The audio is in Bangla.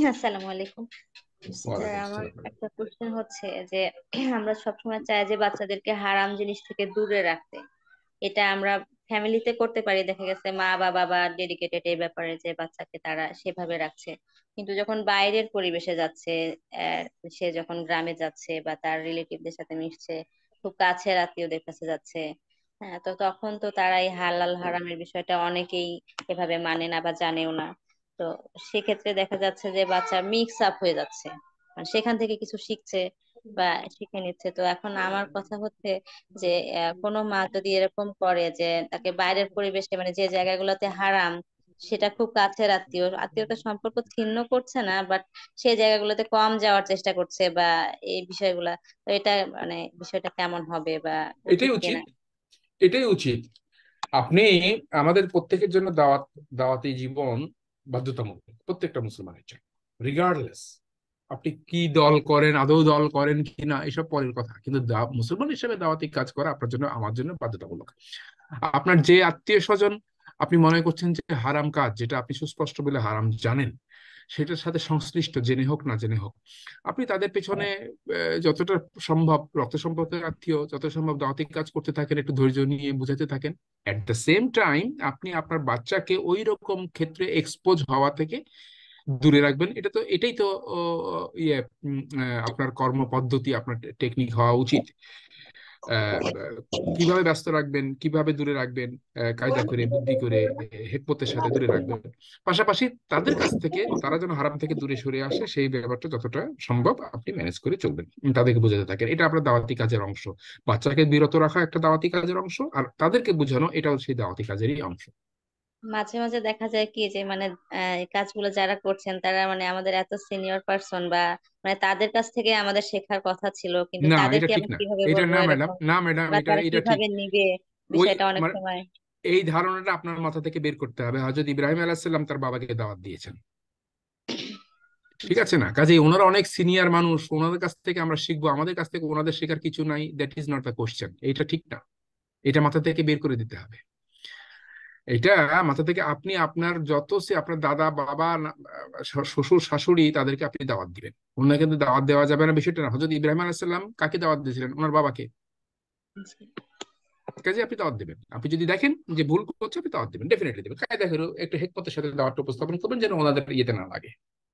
আসসালামু আলাইকুম স্যার। ওয়ালাইকুম আমার আসসালাম। একটা কোশ্চেন হচ্ছে যে আমরা সবসময় চাই যে বাচ্চাদেরকে হারাম জিনিস থেকে দূরে রাখতে। এটা আমরা ফ্যামিলিতে করতে পারি, দেখা গেছে মা বাবা বা ডেডিকেটেড এই ব্যাপারে যে বাচ্চাকে তারা সেভাবে রাখছে। কিন্তু যখন বাইরের পরিবেশে যাচ্ছে, আহ, সে যখন গ্রামে যাচ্ছে বা তার রিলেটিভদের সাথে মিশছে, খুব কাছের আত্মীয়দের কাছে যাচ্ছে, হ্যাঁ, তো তখন তো তারা এই হালাল হারামের বিষয়টা অনেকেই এভাবে মানে না বা জানেও না। তো সেক্ষেত্রে দেখা যাচ্ছে যে বাচ্চা মিক্স আপ হয়ে যাচ্ছে, মানে সেখান থেকে কিছু শিখছে বা শিখে নিচ্ছে। তো এখন আমার কথা হচ্ছে যে কোনো মা যদি এরকম করে যে তাকে বাইরের পরিবেশে, মানে যে জায়গাগুলোতে হারাম, সেটা খুব কাছের আত্মীয়তার সম্পর্ক ছিন্ন করছে না, বাট সেই জায়গাগুলোতে কম যাওয়ার চেষ্টা করছে বা এই বিষয়গুলা, তো এটা মানে বিষয়টা কেমন হবে বা এটাই উচিত উচিত, কিনা? এটাই উচিত। আপনি আমাদের প্রত্যেকের জন্য দাওয়াতি জীবন বাধ্যতামূলক প্রত্যেকটা মুসলমানের জন্য, রিগার্ডলেস আপনি কি দল করেন, আদৌ দল করেন কিনা এসব পরের কথা, কিন্তু মুসলমান হিসেবে দাওয়াতি কাজ করা আপনার জন্য, আমার জন্য বাধ্যতামূলক। আপনার যে আত্মীয় স্বজন আপনি মনে করছেন যে হারাম কাজ, যেটা আপনি সুস্পষ্ট বলে হারাম জানেন, সেটার সাথে সংশ্লিষ্ট, জেনে হোক না জেনে হোক, আপনি তাদের পেছনে যতটা সম্ভব রক্ত সম্পর্কের আত্মীয়, যত সম্ভব দাওয়াতি কাজ করতে থাকেন, একটু ধৈর্য নিয়ে বুঝাতে থাকেন। এট দ্য সেম টাইম আপনি আপনার বাচ্চাকে ওই রকম ক্ষেত্রে এক্সপোজ হওয়া থেকে দূরে রাখবেন। এটাই তো ও, ইয়ে আপনার কর্মপদ্ধতি, আপনার টেকনিক হওয়া উচিত। আহ, কিভাবে ব্যস্ত রাখবেন, কিভাবে দূরে রাখবেন, কায়দা করে বুদ্ধি করে হেকমতের সাথে দূরে রাখবেন। পাশাপাশি তাদের কাছ থেকে, তারা যেন হারাম থেকে দূরে সরে আসে, সেই ব্যাপারটা যতটা সম্ভব আপনি ম্যানেজ করে চলবেন। তাদেরকে বোঝাতে থাকেন, এটা আপনার দাওয়াতি কাজের অংশ। বাচ্চাকে বিরত রাখা একটা দাওয়াতি কাজের অংশ, আর তাদেরকে বোঝানো এটাও সেই দাওয়াতি কাজেরই অংশ। মাঝে মাঝে দেখা যায় কি যে মানে এই কাজগুলো যারা করছেন তারা মানে আমাদের এত সিনিয়র পার্সন, বা মানে তাদের কাছ থেকে আমাদের শেখার কথা ছিল, কিন্তু না, এটা তাদেরকে ঠিক আমি না। কিভাবে এটা বলবো না ম্যাডাম, এরকম, না ম্যাডাম, বা এটা তারা এটা ঠিক। কিভাবে নিবে ওই বিষয়টা অনেক মানে সময়। এই ধারণাটা আপনার মাথা থেকে বের করতে হবে। হযরত ইব্রাহিম আলাইহিস সালাম তার বাবাকে দাওয়াত দিয়েছেন, ঠিক জি। আছে না? কাজেই ওনারা অনেক সিনিয়র মানুষ, ওনাদের কাছ থেকে আমরা শিখবো, আমাদের কাছ থেকে ওনাদের শেখার কিছু নাই, that is not the question. এটা ঠিক না, এটা মাথা থেকে বের করে দিতে হবে। এটা মাথা থেকে আপনি আপনার আপনার দাদা বাবা শ্বশুর শাশুড়ি, তাদেরকে আপনি দাওয়াত দিবেন। ওনাকে কিন্তু দাওয়াত দেওয়া যাবে না বিষয়টা না। হযরত ইব্রাহিম আলাইহিস সালাম কাকে দাওয়াত দিয়েছিলেন? ওনার বাবাকে। জি। কাজে আপনি দাওয়াত দিবেন, আপনি যদি দেখেন যে ভুল করছে আপনি দাওয়াত দিবেন, ডেফিনেটলি দিবেন। কায়দা করে একটু হেকমতের সাথে দাওয়াতটা উপস্থাপন করবেন, যেন ওনাদের ইয়েতে না লাগে।